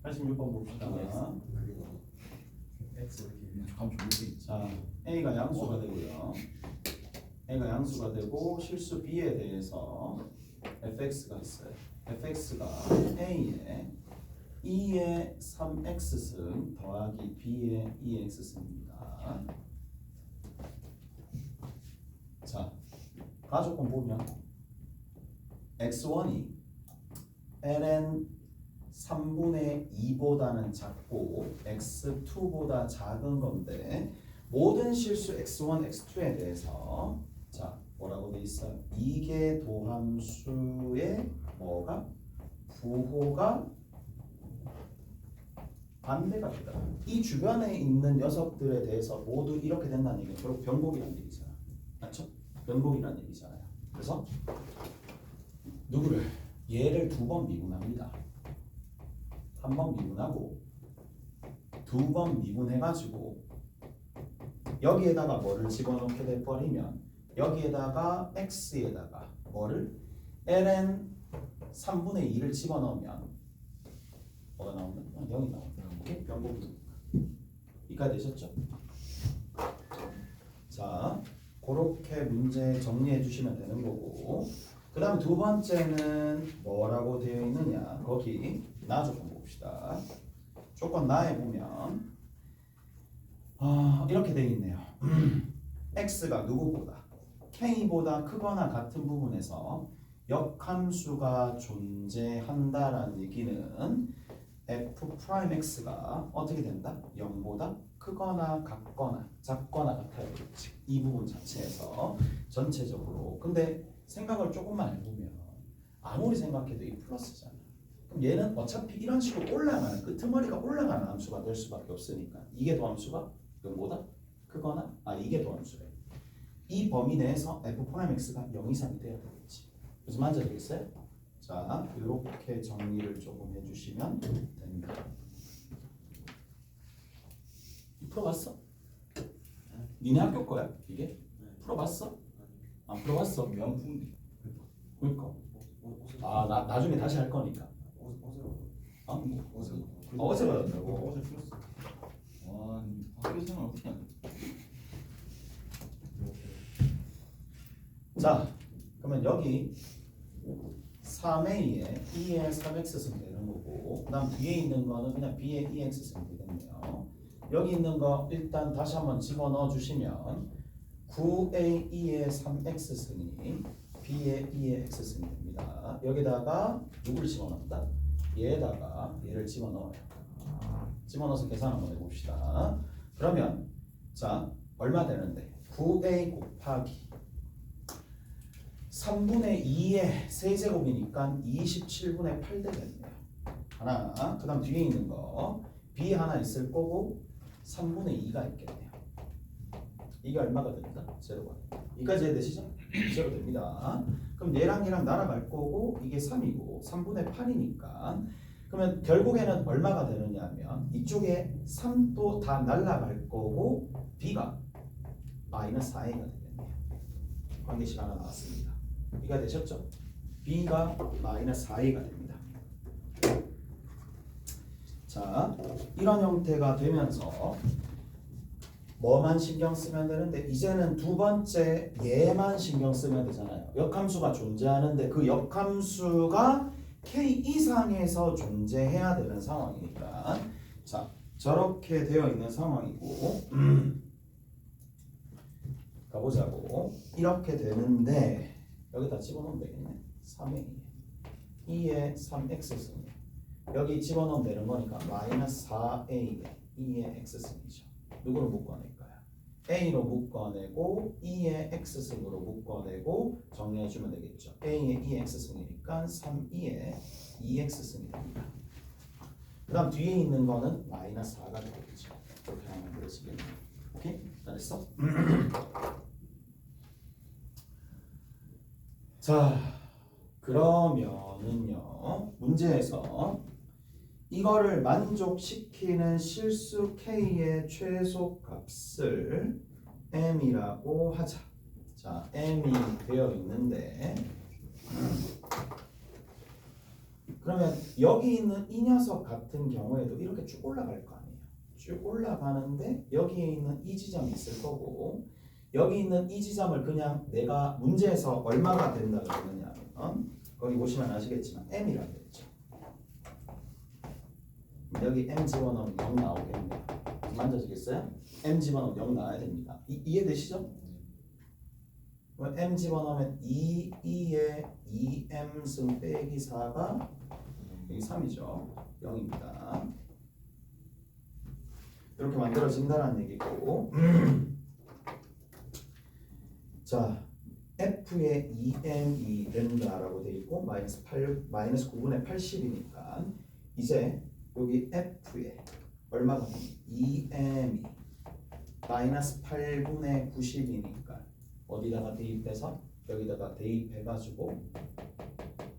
(86번) 봅시다. 자, A가 양수가 되고요. A가 양수가 되고 실수 B에 대해서 fx가 있어요. fx가 A의 2의 3x승 더하기 B의 2x승입니다. 자, 가조건 보면 x1이 ln 3분의 2보다는 작고 x2보다 작은 건데 모든 실수 x1, x2에 대해서 자 뭐라고 돼 있어요? 이계 도함수의 뭐가? 부호가 반대가 되다. 이 주변에 있는 녀석들에 대해서 모두 이렇게 된다는 얘기는 결국 변곡이라는 얘기잖아. 맞죠? 변곡이라는 얘기잖아요. 그래서 누구를? 얘를 두 번 미분합니다. 한 번 미분하고 두 번 미분해가지고 여기에다가 뭐를 집어넣게 돼버리면 여기에다가 x에다가 뭐를? ln 3분의 2를 집어넣으면 뭐가 나오면? 0이 나옵니다. 오케이? 변곡이 이까지 되셨죠? 자, 그렇게 문제 정리해 주시면 되는 거고 그 다음 두 번째는 뭐라고 되어 있느냐 거기 나 조건 봅시다. 조건 나에 보면 이렇게 되어 있네요. x가 누구보다 k보다 크거나 같은 부분에서 역함수가 존재한다라는 얘기는 f'x가 어떻게 된다? 0보다 크거나 같거나 작거나 같아야 되겠지. 이 부분 자체에서 전체적으로. 근데 생각을 조금만 해보면 아무리 생각해도 이 플러스잖아. 그럼 얘는 어차피 이런 식으로 올라가는 끄트머리가 올라가는 함수가 될 수밖에 없으니까 이게 도함수가 0보다 크거나 이게 도함수래. 이 범위 내에서 f'x가 0 이상이 돼야 되겠지. 무슨 말인지 알겠어요? 자, 이렇게 정리를 조금 해주시면 됩니다. 풀어봤어? 니네 학교 거야 이게? 풀어봤어? 안 풀어봤어? 명품. 그러니까. 나중에 다시 할 거니까. 어제 받았다고? 어제 풀었어. 와, 학교 생활 어떻게 하냐? 자, 그러면 여기 3a에 2의 3x승 되는 거고 그 다음 뒤에 있는 거는 그냥 b의 2x승 되겠네요. 여기 있는 거 일단 다시 한번 집어넣어 주시면 9a 2의 3x승이 b의 2의 x승이 됩니다. 여기다가 누구를 집어넣는다? 얘에다가 얘를 집어넣어요. 집어넣어서 계산 한번 해봅시다. 그러면 자 얼마 되는데 9a 곱하기 3분의 2의 세제곱이니까 27분의 8 되겠네요. 하나. 그 다음 뒤에 있는 거 b 하나 있을 거고 3분의 2가 있겠네요. 이게 얼마가 됩니다? 제로가. 이까지 해되시죠? 제로 됩니다. 그럼 얘랑 얘랑 날아갈 거고 이게 3이고 3분의 8이니까 그러면 결국에는 얼마가 되느냐 하면 이쪽에 3도 다 날아갈 거고 b가 마이너스 4a가 되겠네요. 관계식 하나 나왔습니다. 이가 되셨죠? b가 마이너스 4a가 됩니다. 자, 이런 형태가 되면서 뭐만 신경 쓰면 되는데 이제는 두 번째 얘만 신경 쓰면 되잖아요. 역함수가 존재하는데 그 역함수가 k 이상에서 존재해야 되는 상황이니까 자 저렇게 되어 있는 상황이고 가보자고. 이렇게 되는데 여기다 집어넣으면 되겠네. 3의 2의 3x승 여기 집어넣으면 되는 거니까 마이너스 4a의 2의 x승이죠. 누구로 묶어낼까요? a로 묶어내고 2의 x승으로 묶어내고 정리해주면 되겠죠. a의 2의 x승이니까 3, 2의 2x승이 됩니다. 그 다음 뒤에 있는 거는 마이너스 4가 되겠죠. 그렇게 하면 되시겠네요. 오케이? 잘했어? 자, 그러면은요 문제에서 이거를 만족시키는 실수 k의 최소값을 m이라고 하자. 자, m이 되어 있는데 그러면 여기 있는 이 녀석 같은 경우에도 이렇게 쭉 올라갈 거 아니에요. 쭉 올라가는데 여기에 있는 이 지점이 있을 거고 여기 있는 이 지점을 그냥 내가 문제에서 얼마가 된다 그러느냐 하면 거기 보시면 아시겠지만 m이라고 했죠. 여기 m 집어넣으면 0 나오겠네요. 만져지겠어요? m 집어넣으면 0 나와야 됩니다. 이해되시죠? m 집어넣으면 2에 2m승 빼기 4가 여기 3이죠. 0입니다. 이렇게 만들어진다는 얘기고 자 f에 2m이 된다라고 돼 있고 마이너스 9분의 80이니까 이제 여기 f에 얼마가 2m이 마이너스 8분의 90이니까 어디다가 대입해서 여기다가 대입해가지고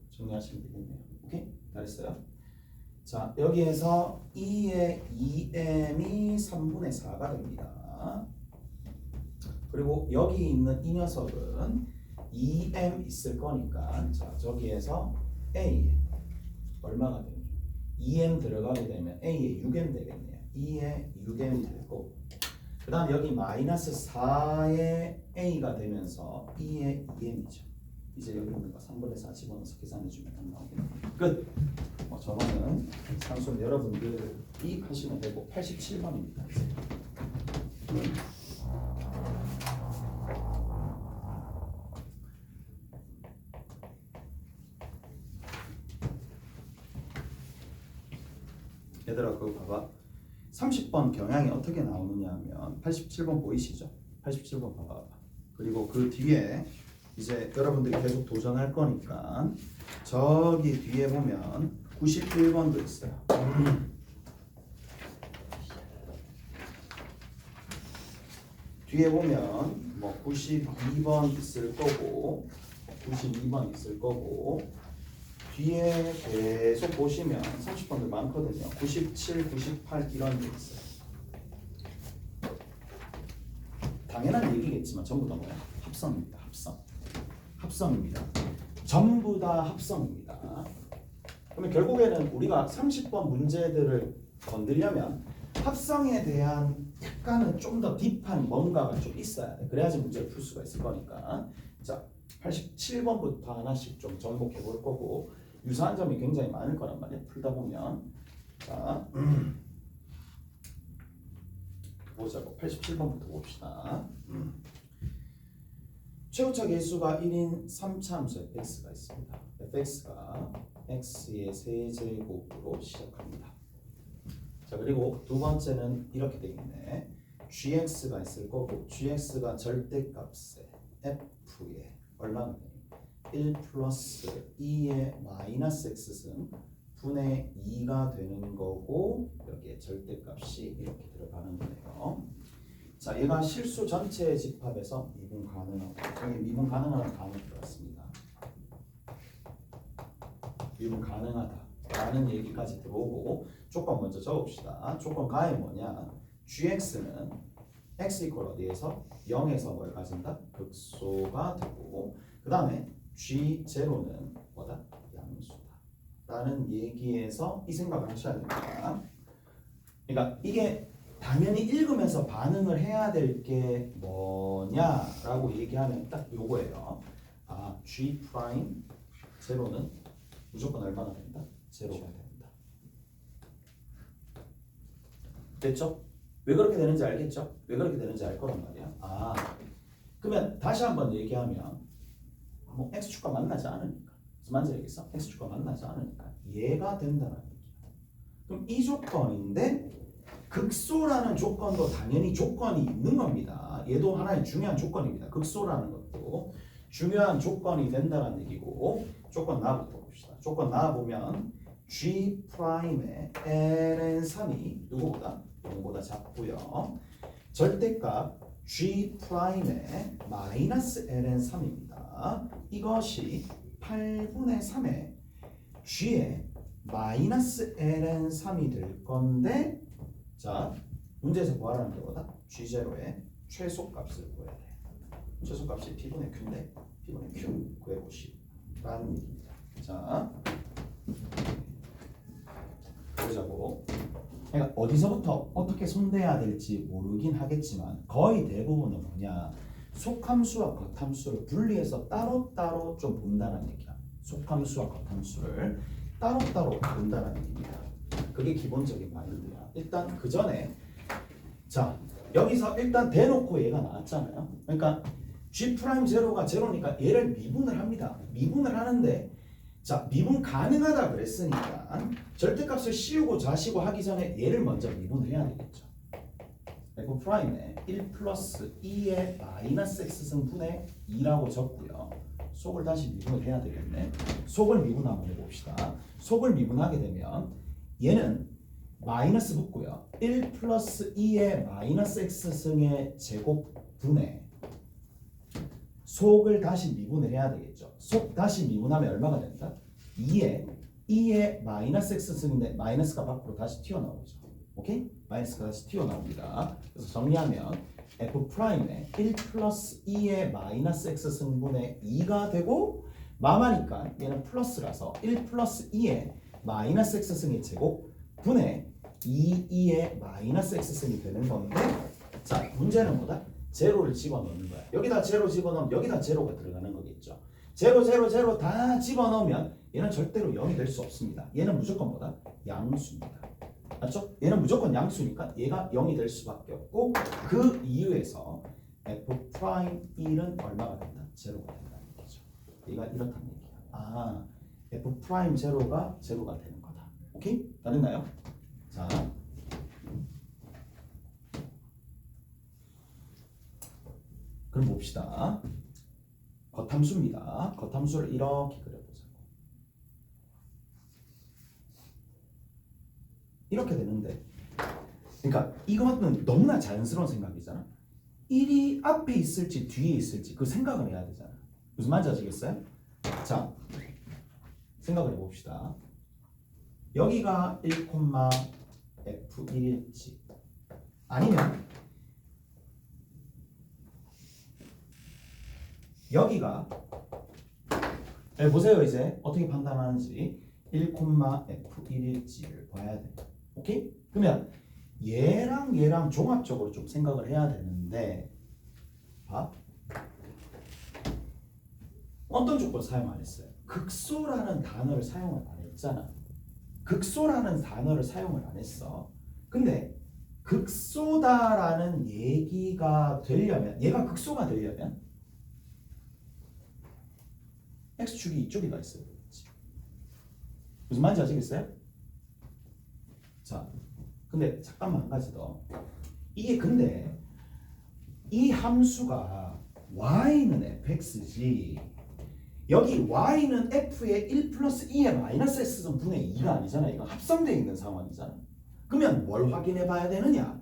정리하시면 되겠네요. 오케이? 잘했어요. 자 여기에서 2의 2m이 3분의 4가 됩니다. 그리고 여기 있는 이 녀석은 2m 있을 거니까 자 저기에서 a 얼마가 되니? 2m 들어가게 되면 a에 6m 되겠네요. 2에 6m이 될 거고 그 다음 여기 마이너스 4의 a가 되면서 2의 2m이죠. 이제 여기 있는 거 3분의 4 집어넣어서 계산해주면 안 나오겠네요. 끝! 저거는 산수는 여러분들이 하시면 되고 87번입니다. 얘들아 그거 봐봐. 30번 경향이 어떻게 나오느냐 하면 87번 보이시죠? 87번 봐봐. 그리고 그 뒤에 이제 여러분들이 계속 도전할 거니까 저기 뒤에 보면 91번도 있어요. 뒤에 보면 뭐 92번 있을 거고 92번 있을 거고 뒤에 계속 보시면 30번들 많거든요. 97, 98 이런 게 있어요. 당연한 얘기겠지만 전부 다 뭐야? 합성입니다. 합성입니다. 전부 다 합성입니다. 그러면 결국에는 우리가 30번 문제들을 건드려면 합성에 대한 약간은 좀 더 딥한 뭔가가 좀 있어야 돼. 그래야지 문제를 풀 수가 있을 거니까. 자, 87번부터 하나씩 좀 정복해 볼 거고 유사한 점이 굉장히 많을 거란 말이야. 풀다 보면. 자, 보자고. 87번부터 봅시다. 최고차 계수가 1인 3차함수 fx가 있습니다. fx가 x의 세제곱으로 시작합니다. 자 그리고 두 번째는 이렇게 되겠네. gx가 있을 거고 gx가 절대값에 f에 얼마나 되니? 1 플러스 2의 마이너스 x승 분의 2가 되는 거고 여기에 절대값이 이렇게 들어가는 거네요. 자, 얘가 실수 전체의 집합에서 미분 가능하고 여기 미분 가능하다는 단어 들어갔습니다. 미분 가능하다라는 얘기까지 들어오고 조건 먼저 적읍시다. 조건 가에 뭐냐? gx는 x 이퀄 어디에서 0에서 뭘 가진다? 극소가 되고 그 다음에 g0는 뭐다? 양수다 라는 얘기에서 이 생각을 하셔야 됩니다. 그러니까 이게 당연히 읽으면서 반응을 해야 될 게 뭐냐라고 얘기하면 딱 요거예요. 아, G 프라임 제로는 무조건 얼마나 된다? 제로가 된다. 됐죠? 왜 그렇게 되는지 알겠죠? 왜 그렇게 되는지 알 거란 말이야. 아, 그러면 다시 한번 얘기하면 뭐 x축과 만나지 않으니까 무슨 말인지 알겠어? x축과 만나지 않으니까 얘가 된다는 얘기야. 그럼 이 조건인데 극소라는 조건도 당연히 조건이 있는 겁니다. 얘도 하나의 중요한 조건입니다. 극소라는 것도 중요한 조건이 된다는 얘기고 조건 나부터 봅시다. 조건 나 보면 G 프라임의 ln3이 누구보다 0보다 작고요. 절대값 G 프라임의 마이너스 ln3입니다. 이것이 8분의 3의 G의 마이너스 ln3이 될 건데 자, 문제에서 구하라는 게 뭐다? G0의 최소값을 구해야 돼. 최소값이 P분의 Q인데 P분의 Q 구해보시라는 얘기입니다. 자, 그러니까 어디서부터 어떻게 손대야 될지 모르긴 하겠지만 거의 대부분은 뭐냐, 속함수와 겉함수를 분리해서 따로따로 좀 본다는 얘기야. 속함수와 겉함수를 따로따로 본다는 얘기입니다. 그게 기본적인 마인드야. 일단 그 전에 자 여기서 일단 대놓고 얘가 나왔잖아요. 그러니까 G'0가 제로니까 얘를 미분을 합니다. 미분을 하는데 자 미분 가능하다 그랬으니까 절대값을 씌우고 자시고 하기 전에 얘를 먼저 미분을 해야 되겠죠. F'에 1 플러스 2의 마이너스 x승분의 2라고 적고요. 속을 다시 미분을 해야 되겠네. 속을 미분 한번 해봅시다. 속을 미분하게 되면 얘는 마이너스 붙고요. 1 플러스 2의 마이너스 x승의 제곱분의 속을 다시 미분을 해야 되겠죠. 속 다시 미분하면 얼마가 된다? 2의 마이너스 x승인데 마이너스가 밖으로 다시 튀어나오죠. 오케이? 마이너스가 다시 튀어나옵니다. 그래서 정리하면 F'에 1 플러스 2의 마이너스 x승분의 2가 되고 마마니까 얘는 플러스라서 1 플러스 2의 마이너스 x승의 제곱 분의 2의 마이너스 x승이 되는 건데 자 문제는 뭐다? 제로를 집어넣는 거야. 여기다 제로 집어넣으면 여기다 제로가 들어가는 거겠죠. 제로 다 집어넣으면 얘는 절대로 0이 될 수 없습니다. 얘는 무조건 뭐다? 양수입니다. 맞죠? 얘는 무조건 양수니까 얘가 0이 될 수밖에 없고 그 이유에서 F'E는 얼마가 된다? 제로가 된다는 얘기죠. 얘가 이렇다는 얘기야. 아 F' 제로가 되는 거다. 오케이? 다 됐나요? 자 그럼 봅시다. 겉함수입니다. 겉함수를 이렇게 그려보자고. 이렇게 되는데 그러니까 이거는 너무나 자연스러운 생각이잖아. 1이 앞에 있을지 뒤에 있을지 그 생각을 해야 되잖아. 무슨 말인지 아시겠어요? 자 생각을 해봅시다. 여기가 1,F1일지 아니면 여기가 보세요. 이제 어떻게 판단하는지 1,F1일지를 봐야 돼. 오케이? 그러면 얘랑 종합적으로 좀 생각을 해야 되는데 봐. 어떤 조건 사용 안 했어요? 극소라는 단어를 사용을 안 했잖아. 극소라는 단어를 사용을 안 했어. 근데 극소다라는 얘기가 되려면 얘가 극소가 되려면 x축이 이쪽에가 있어야 되겠지. 무슨 말인지 아시겠어요? 자, 근데 잠깐만 한 가지 더. 이게 근데 이 함수가 y는 fx지 여기 y는 f의 1 플러스 2의 마이너스 x분의 2가 아니잖아. 이거 합성되어 있는 상황이잖아. 그러면 뭘 확인해 봐야 되느냐?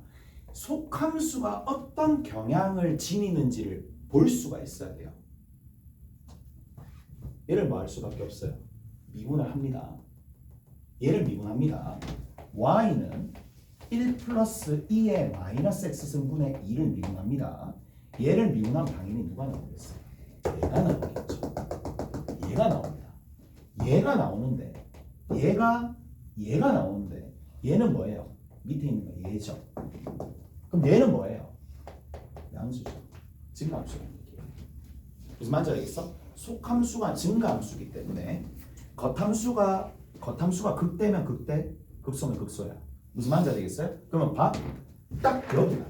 속함수가 어떤 경향을 지니는지를 볼 수가 있어야 돼요. 얘를 뭐 할 수밖에 없어요. 미분을 합니다. 얘를 미분합니다. y는 1 플러스 2의 마이너스 x승분의 2를 미분합니다. 얘를 미분하면 당연히 누가 나오겠어요? 얘가 나오겠죠. 얘가 나옵니다. 얘가 나오는데 얘가 나오는데 얘는 뭐예요? 밑에 있는 거 얘죠. 그럼 얘는 뭐예요? 양수죠. 증가함수라는 얘기예요. 무슨 말인지 알겠어? 속함수가 증가함수이기 때문에 겉함수가 극대면 극대, 극소면 극소야. 무슨 말인지 알겠어요? 그러면 봐. 딱 여기다.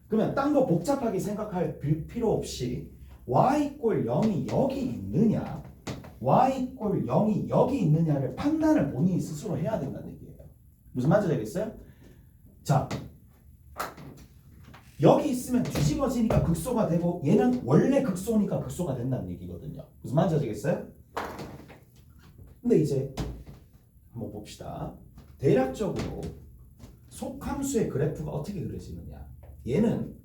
그러면 딴 거 복잡하게 생각할 필요 없이 y 꼴 0이 여기 있느냐 y 꼴 0이 여기 있느냐를 판단을 본인이 스스로 해야 된다는 얘기예요. 무슨 말인지 알겠어요? 자 여기 있으면 뒤집어지니까 극소가 되고 얘는 원래 극소니까 극소가 된다는 얘기거든요. 무슨 말인지 아시겠어요? 근데 이제 한번 봅시다. 대략적으로 속함수의 그래프가 어떻게 그려지느냐. 얘는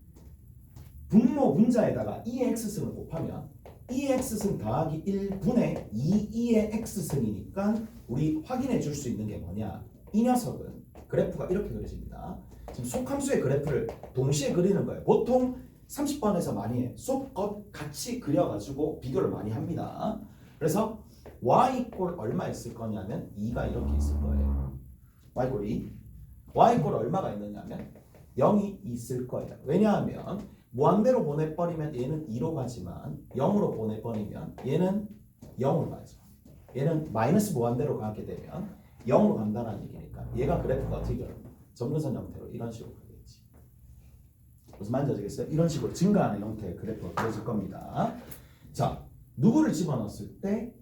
분모 분자에다가 2의 x승을 곱하면 2의 x승 더하기 1분의 2의 x승이니까 우리 확인해 줄 수 있는 게 뭐냐. 이 녀석은 그래프가 이렇게 그려집니다. 지금 속함수의 그래프를 동시에 그리는 거예요. 보통 30번에서 많이 해. 속, 겉 같이 그려가지고 비교를 많이 합니다. 그래서 y 꼴 얼마 있을 거냐면 2가 이렇게 있을 거예요. y 꼴 2. y꼴 얼마가 있느냐면 0이 있을 거예요. 왜냐하면 무한대로 보내버리면 얘는 2로 가지만 0으로 보내버리면 얘는 0으로 가죠. 얘는 마이너스 무한대로 가게 되면 0으로 간다는 얘기니까 얘가 그래프가 어떻게 돼요? 점근선 형태로 이런 식으로 가겠지. 무슨 말인지 아시겠어요? 이런 식으로 증가하는 형태의 그래프가 그려질 겁니다. 자, 누구를 집어넣었을 때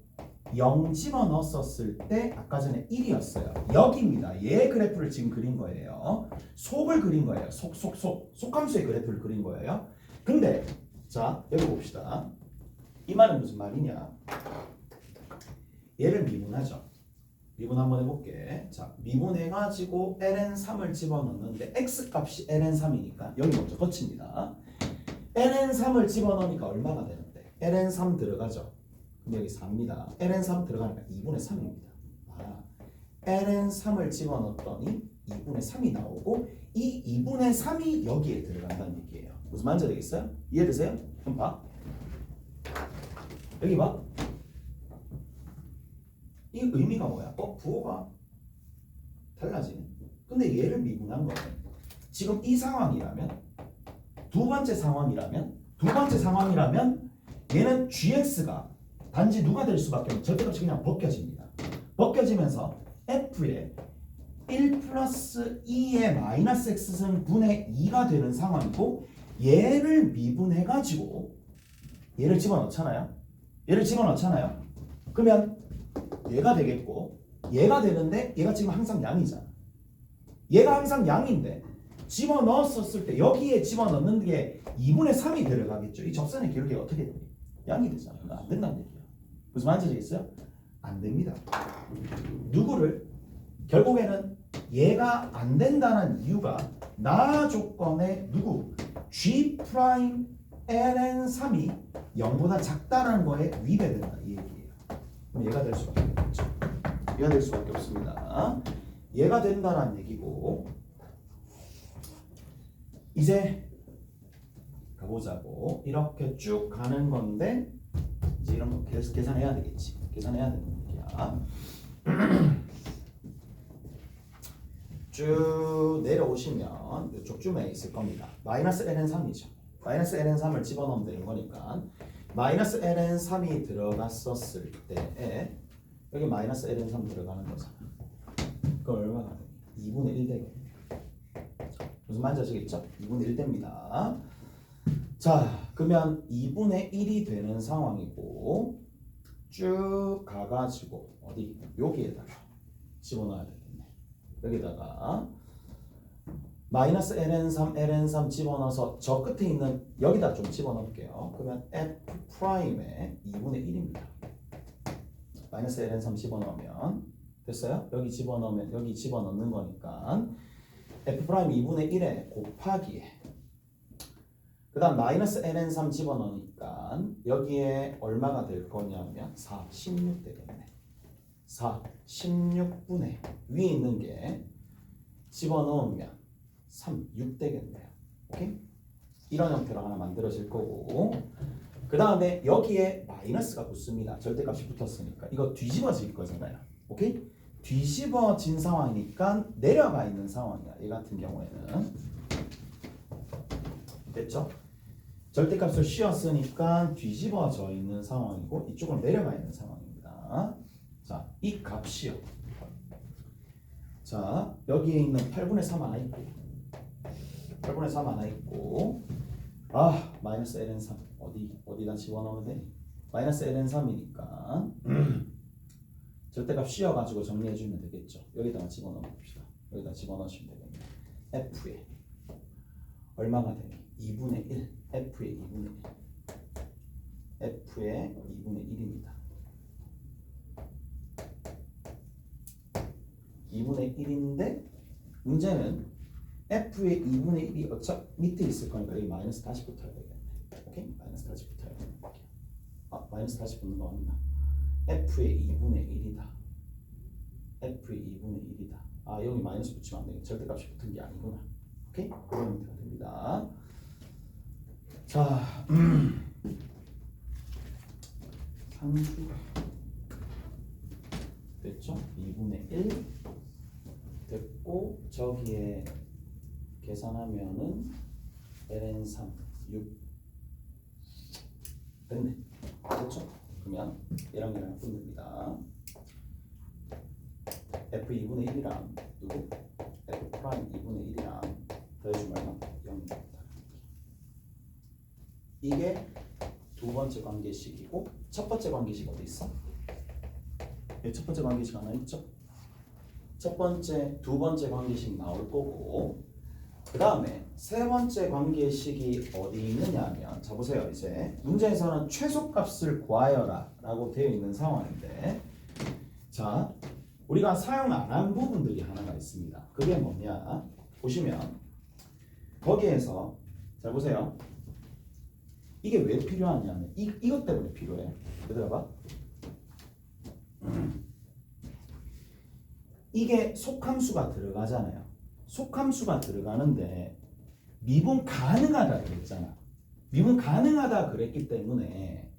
0 집어넣었을 때 아까 전에 1이었어요. 여기입니다. 얘 그래프를 지금 그린 거예요. 속을 그린 거예요. 속함수의 그래프를 그린 거예요. 근데 자, 여기 봅시다. 이 말은 무슨 말이냐? 얘를 미분하죠. 미분 한번 해볼게. 자, 미분해가지고 ln3을 집어넣는데 x값이 ln3이니까 여기 먼저 거칩니다. ln3을 집어넣으니까 얼마가 되는데? ln3 들어가죠. 그럼 여기 4입니다. ln3 들어가니까 2분의 3입니다. 아, ln3을 집어넣었더니 2분의 3이 나오고 이 2분의 3이 여기에 들어간다는 얘기예요. 무슨 말인지 되겠어요? 이해되세요? 그럼 봐. 여기 봐. 이 의미가 뭐야? 부호가 달라지네. 근데 얘를 미분한 거예요. 지금 이 상황이라면 두 번째 상황이라면 얘는 gx가 단지 누가 될 수밖에 없는 절대값이 그냥 벗겨집니다. 벗겨지면서 f의 1 플러스 2의 마이너스 x승분의 2가 되는 상황이고 얘를 미분해가지고 얘를 집어넣잖아요. 그러면 얘가 되겠고 얘가 되는데 얘가 지금 항상 양이잖아. 얘가 항상 양인데 집어넣었을 때 여기에 집어넣는 게 2분의 3이 들어가겠죠. 이 접선의 기울기가 어떻게 됩니까? 양이 되잖아요. 안 된다는 얘기야. 무슨 말인지 아시겠어요? 안 됩니다. 누구를? 결국에는 얘가 안 된다는 이유가 나 조건의 누구? G 프라임 ln3이 0보다 작다는 거에 위배된다 이 얘기예요. 그럼 얘가 될 수밖에 없죠. 얘가 될 수밖에 없습니다. 얘가 된다는 얘기고 이제 가보자고. 이렇게 쭉 가는 건데 이제 이런 거 계산해야 되겠지. 계산해야 되는 얘기야. 쭉 내려오시면 이쪽쯤에 있을 겁니다. 마이너스 ln3이죠. 마이너스 ln3을 집어넣으면 되는 거니까 마이너스 ln3이 들어갔었을 때에 여기 마이너스 ln3 들어가는 거잖아. 그거 얼마나 돼? 2분의 1 되겠네. 무슨 말인지 아시겠죠? 2분의 1 됩니다. 자, 그러면 2분의 1이 되는 상황이고 쭉 가가지고 어디? 여기에다가 집어넣어야 되겠네. 여기다가 마이너스 ln3 집어넣어서 저 끝에 있는 여기다 좀 집어넣을게요. 그러면 f'의 2분의 1입니다. 마이너스 ln3 집어넣으면 됐어요? 여기 집어넣으면 여기 집어넣는 거니까 f' 2분의 1에 곱하기에 그 다음 마이너스 ln3 집어넣으니까 여기에 얼마가 될 거냐면 4, 16 되겠네. 4, 16분의 위에 있는 게 집어넣으면 3, 6 되겠네요. 오케이? 이런 형태로 하나 만들어질 거고 그 다음에 여기에 마이너스가 붙습니다. 절대값이 붙었으니까 이거 뒤집어질 거잖아요. 오케이? 뒤집어진 상황이니까 내려가 있는 상황이야. 이 같은 경우에는 됐죠? 절대값을 씌웠으니까 뒤집어져 있는 상황이고 이쪽으로 내려가 있는 상황입니다. 자, 이 값이요. 자, 여기에 있는 8분의 3 하나 있고 8분의 3 하나 있고 마이너스 ln3 어디다 집어넣으면 되니? 마이너스 ln3이니까 절대값 씌워가지고 정리해주면 되겠죠. 여기다가 집어넣어 봅시다. 여기다 집어넣으시면 되겠네. f에 얼마가 되니? 2분의 1 f의 2분의 1 f의 2분의 1입니다. 2분의 1인데 문제는 f의 2분의 1이 어차피 밑에 있을 거니까 여기 마이너스 다시 붙어야 되겠네. 오케이? 마이너스 다시 붙어야 되는 거야. 마이너스 다시 붙는 거 맞나? f의 2분의 1이다. f의 2분의 1이다. 여기 마이너스 붙이면 안 되겠네. 절대값이 붙은 게 아니구나. 오케이? 그런 형태가 됩니다. 자, 상수가 됐죠? 2분의 1 됐고 저기에 계산하면은 ln3 6 됐네. 됐죠? 그러면 얘랑 얘랑 분됩니다. f2분의 1이랑 누구? f 프라임 2분의 1이랑 더해주면 얼마? 0입니다. 이게 두 번째 관계식이고 첫 번째 관계식 어디 있어? 네, 첫 번째 관계식 하나 있죠? 첫 번째, 두 번째 관계식 나올 거고 그 다음에 세 번째 관계식이 어디 있느냐 하면 자 보세요. 이제 문제에서는 최소값을 구하여라 라고 되어 있는 상황인데 자 우리가 사용 안 한 부분들이 하나가 있습니다. 그게 뭐냐 보시면 거기에서 자 보세요. 이게 왜 필요하냐면 이것 때문에 필요해. 얘들아 봐. 이게 속함수가 들어가잖아요. 속함수가 들어가는데 미분 가능하다 그랬잖아. 미분 가능하다 그랬기 때문에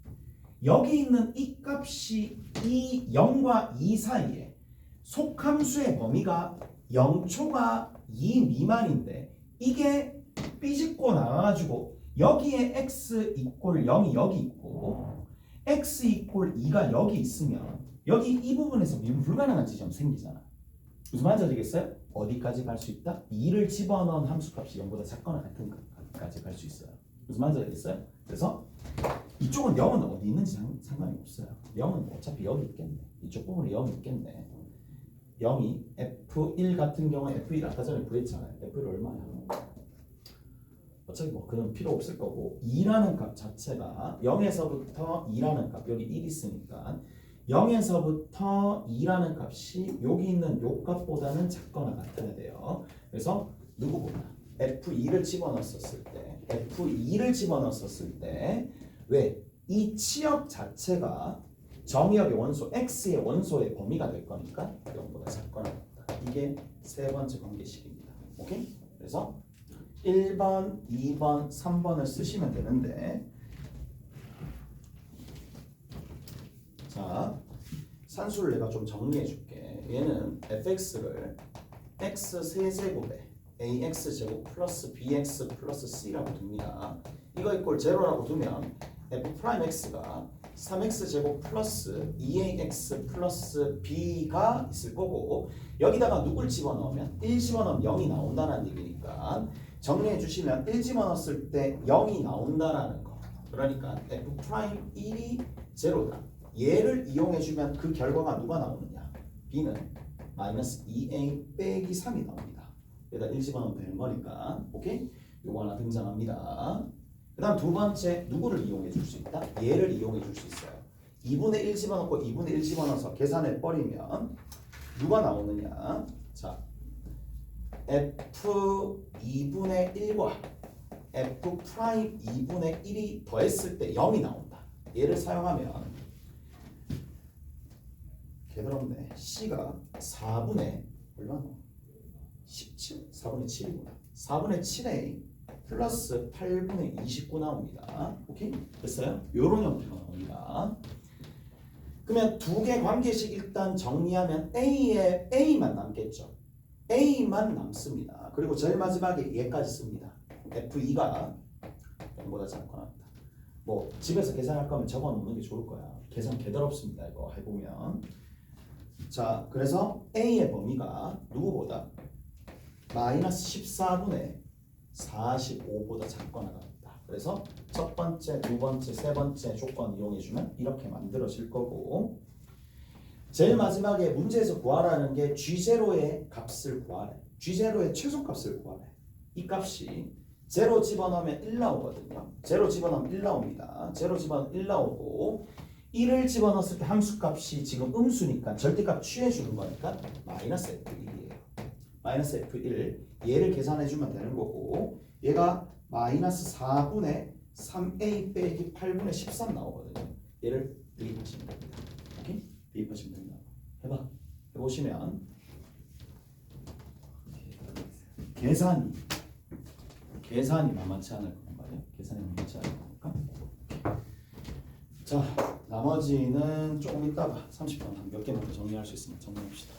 여기 있는 이 값이 이 0과 2 사이에 속함수의 범위가 0초가 2 미만인데 이게 삐집고 나와가지고 여기에 x 이꼴 0이 여기 있고 x 이꼴 2가 여기 있으면 여기 이 부분에서 미분 불가능한 지점 생기잖아. 무슨 말인지 알겠어요? 어디까지 갈 수 있다? 2를 집어넣은 함수값이 0보다 작거나 같은 것까지 갈 수 있어요. 무슨 말인지 알겠어요? 그래서 이쪽은 0은 어디 있는지 상관이 없어요. 0은 어차피 여기 있겠네. 이쪽 부분에 0이 있겠네. 0이 F1 같은 경우에 F1 아까 전에 구했잖아요. F1 얼마야? 어차피 뭐 그건 필요 없을 거고 2라는 값 자체가 0에서부터 2라는 값 여기 1 있으니까 0에서부터 2라는 값이 여기 있는 요 값보다는 작거나 같아야 돼요. 그래서 누구보다 F2를 집어넣었을 때 F2를 집어넣었을 때 왜? 이 치역 자체가 정의역의 원소 X의 원소의 범위가 될 거니까 0보다 작거나 같다. 이게 세 번째 관계식입니다. 오케이? 그래서 1번, 2번, 3번을 쓰시면 되는데 자 산수를 내가 좀 정리해 줄게. 얘는 fx를 x 세제곱에 ax 제곱 플러스 bx 플러스 c라고 둡니다. 이거 이꼴 제로라고 두면 f 프라임 x가 3x 제곱 플러스 2ax 플러스 b가 있을 거고 여기다가 누굴 집어넣으면 1 집어넣으면 0이 나온다는 얘기니까 정리해 주시면 1 집어넣었을 때 0이 나온다라는 거. 그러니까 f 프라임 1이 제로다. 얘를 이용해 주면 그 결과가 누가 나오느냐? b는 마이너스 2a 빼기 3이 나옵니다. 여기다 1 집어넣으면 되는 거니까 오케이? 요거 하나 등장합니다. 그 다음 두 번째 누구를 이용해 줄 수 있다? 얘를 이용해 줄 수 있어요. 2분의 1 집어넣고 2분의 1 집어넣어서 계산해 버리면 누가 나오느냐? 자, f 2분의 1과 f 프라임 2분의 1이 더했을 때 0이 나온다. 얘를 사용하면 개더럽네. C가 4분의 얼마나? 17? 4분의 7이구나. 4분의 7A 플러스 8분의 29 나옵니다. 오케이? 됐어요? 요런 형태가 나옵니다. 그러면 두 개 관계식 일단 정리하면 A에 A만 남겠죠. A만 남습니다. 그리고 제일 마지막에 얘까지 씁니다. F2가 0보다 작거나 같다. 뭐 집에서 계산할 거면 적어 놓는 게 좋을 거야. 계산 개더럽습니다. 이거 해보면. 자, 그래서 A의 범위가 누구보다 마이너스 14분의 45보다 작거나 같다. 그래서 첫 번째, 두 번째, 세 번째 조건 이용해주면 이렇게 만들어질 거고 제일 마지막에 문제에서 구하라는 게 G0의 값을 구하래. G0의 최소값을 구하래. 이 값이 0 집어넣으면 1 나오거든요. 0 집어넣으면 1 나옵니다. 0 집어넣으면 1 나오고 1을 집어넣었을 때 함수값이 지금 음수니까 절대값 취해주는 거니까 마이너스 F1이에요. 마이너스 F1 얘를 계산해주면 되는 거고 얘가 마이너스 4분의 3A 빼기 8분의 13 나오거든요. 얘를 대입하시면 됩니다. 오케이? 대입하시면 됩니다. 해봐. 해보시면 계산이 만만치 않을 거예요. 계산이 만만치 않을 거니까. 자, 나머지는 조금 있다가 30분 한 몇 개만 더 정리할 수 있으면 정리합시다.